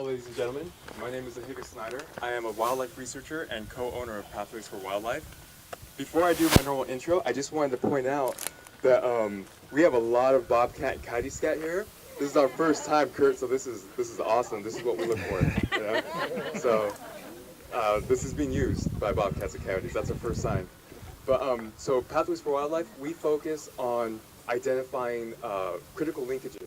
Hello, ladies and gentlemen. My name is Ahiga Snyder. I am a wildlife researcher and co-owner of Pathways for Wildlife. Before I do my normal intro, I just wanted to point out that we have a lot of bobcat and coyote scat here. This is our first time, Kurt, so this is awesome. This is what we look for. You know? So this is being used by bobcats and coyotes. That's our first sign. But so Pathways for Wildlife, we focus on identifying critical linkages.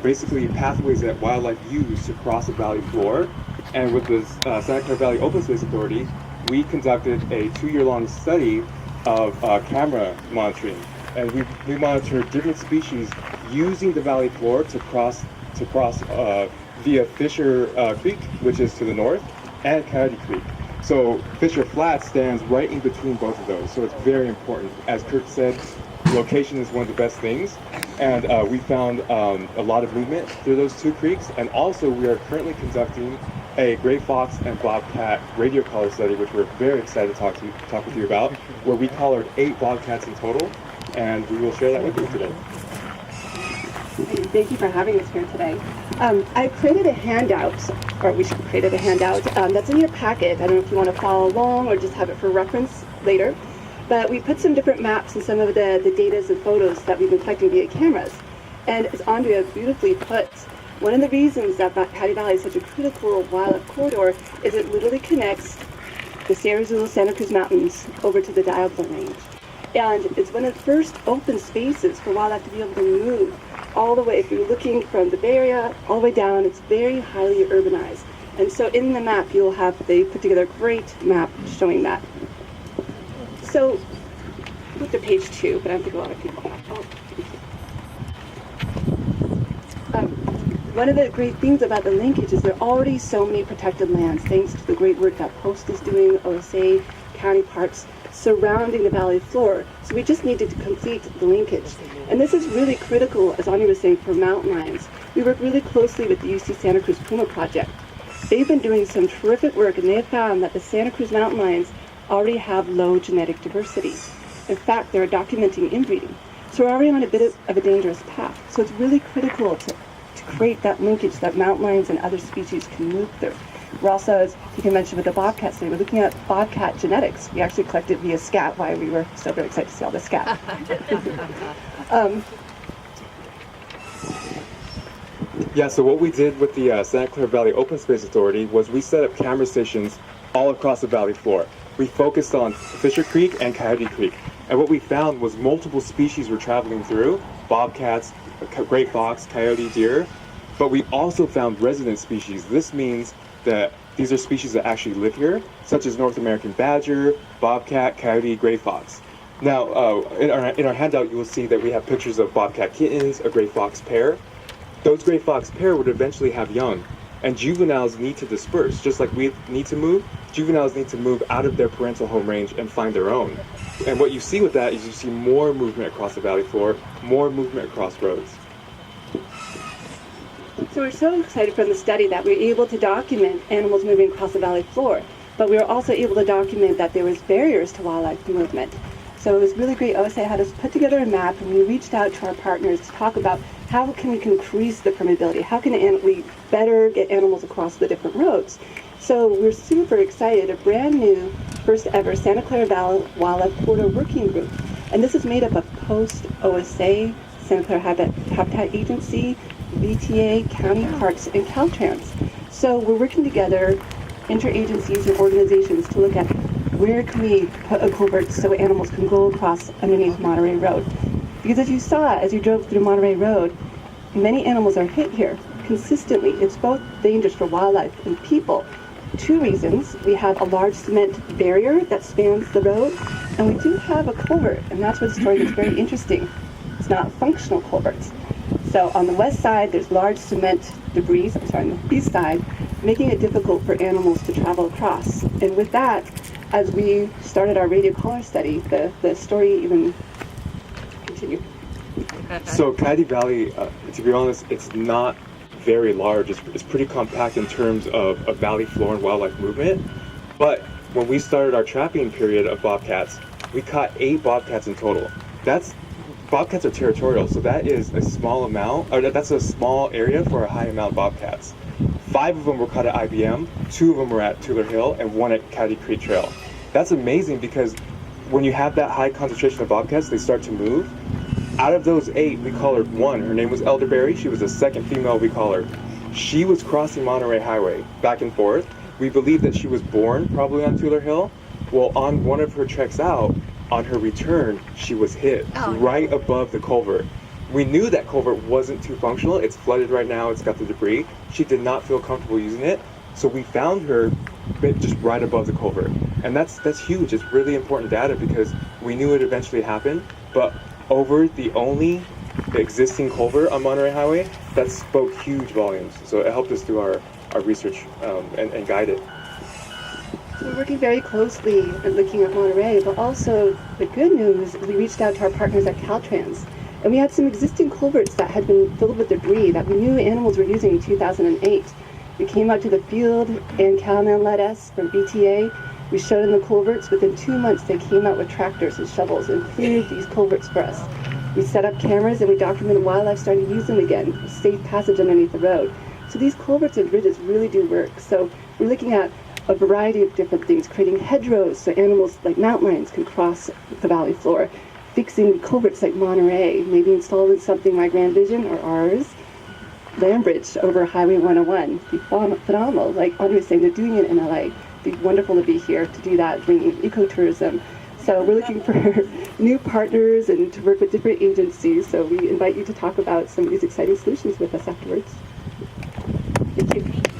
Basically pathways that wildlife use to cross the valley floor. And with the Santa Clara Valley Open Space Authority, we conducted a 2-year-long study of camera monitoring. And we monitored different species using the valley floor to cross via Fisher Creek, which is to the north, and Coyote Creek. So Fisher Flat stands right in between both of those, so it's very important. As Kurt said, location is one of the best things, and we found a lot of movement through those two creeks, and also we are currently conducting a gray fox and bobcat radio collar study, which we're very excited to talk with you about, where we collared 8 bobcats in total, and we will share that with you today. Thank you for having us here today. I created a handout, or we should have created a handout, that's in your packet. I don't know if you want to follow along or just have it for reference later. But we put some different maps and some of the data and photos that we've been collecting via cameras. And as Andrea beautifully put, one of the reasons that Coyote Valley is such a critical wildlife corridor is it literally connects the Sierra Azul Santa Cruz Mountains over to the Diablo range. And it's one of the first open spaces for wildlife to be able to move all the way. If you're looking from the Bay Area all the way down, it's very highly urbanized. And so in the map, they put together a great map showing that. So, look to page 2, but I don't think a lot of people have. One of the great things about the linkage is there are already so many protected lands, thanks to the great work that Post is doing, OSA, county parks, surrounding the valley floor. So we just needed to complete the linkage. And this is really critical, as Anya was saying, for mountain lions. We work really closely with the UC Santa Cruz Puma Project. They've been doing some terrific work, and they have found that the Santa Cruz mountain lions already have low genetic diversity. In fact, they're documenting inbreeding. So we're already on a bit of a dangerous path. So it's really critical to create that linkage that mountain lions and other species can move through. We're also, as you can mention with the bobcat study, we're looking at bobcat genetics. We actually collected via scat, why we were so very excited to see all the scat. Yeah, so what we did with the Santa Clara Valley Open Space Authority was we set up camera stations all across the valley floor. We focused on Fisher Creek and Coyote Creek. And what we found was multiple species were traveling through, bobcats, gray fox, coyote, deer, but we also found resident species. This means that these are species that actually live here, such as North American badger, bobcat, coyote, gray fox. Now, in our handout, you will see that we have pictures of bobcat kittens, a gray fox pair. Those gray fox pair would eventually have young, and juveniles need to disperse. Just like we need to move, juveniles need to move out of their parental home range and find their own. And what you see with that is you see more movement across the valley floor, more movement across roads. So we're so excited from the study that we were able to document animals moving across the valley floor, but we were also able to document that there was barriers to wildlife movement. So it was really great. OSA had us put together a map, and we reached out to our partners to talk about how can we increase the permeability? How can we better get animals across the different roads? So we're super excited, a brand new, first ever Santa Clara Valley Wildlife Corridor Working Group. And this is made up of Post, OSA, Santa Clara Habitat Agency, VTA, county parks, and Caltrans. So we're working together, interagencies and organizations, to look at where can we put a culvert so animals can go across underneath Monterey Road. Because as you saw, as you drove through Monterey Road, many animals are hit here consistently. It's both dangerous for wildlife and people. 2 reasons. We have a large cement barrier that spans the road, and we do have a culvert, and that's where the story gets very interesting. It's not functional culverts. So on the west side, there's large cement debris, on the east side, making it difficult for animals to travel across. And with that, as we started our radio collar study, the story even continued. So Coyote Valley, to be honest, it's not very large. It's pretty compact in terms of valley floor and wildlife movement. But when we started our trapping period of bobcats, we caught 8 bobcats in total. Bobcats are territorial, so that is a small amount, or that's a small area for a high amount of bobcats. 5 of them were caught at IBM, 2 of them were at Tuller Hill, and 1 at Caddy Creek Trail. That's amazing because when you have that high concentration of bobcats, they start to move. Out of those 8, we collared 1. Her name was Elderberry. She was the second female we collared. She was crossing Monterey Highway back and forth. We believe that she was born probably on Tuller Hill. Well, on one of her treks out, on her return, she was hit right above the culvert. We knew that culvert wasn't too functional. It's flooded right now. It's got the debris. She did not feel comfortable using it. So we found her just right above the culvert. And that's huge. It's really important data because we knew it eventually happened. But over the only existing culvert on Monterey Highway, that spoke huge volumes. So it helped us do our research and guide it. So we're working very closely and looking at Monterey, but also the good news is we reached out to our partners at Caltrans. And we had some existing culverts that had been filled with debris that we knew animals were using in 2008. We came out to the field, and Calman led us from BTA. We showed them the culverts. Within 2 months, they came out with tractors and shovels and cleared these culverts for us. We set up cameras and we documented wildlife starting to use them again, safe passage underneath the road. So these culverts and bridges really do work. So we're looking at a variety of different things, creating hedgerows so animals like mountain lions can cross the valley floor, fixing culverts like Monterey, maybe installing something my Grand Vision or ours, land bridge over Highway 101. It'd be phenomenal. Like Andre was saying, they're doing it in LA. It'd be wonderful to be here to do that, bringing ecotourism. So we're looking for new partners and to work with different agencies. So we invite you to talk about some of these exciting solutions with us afterwards. Thank you.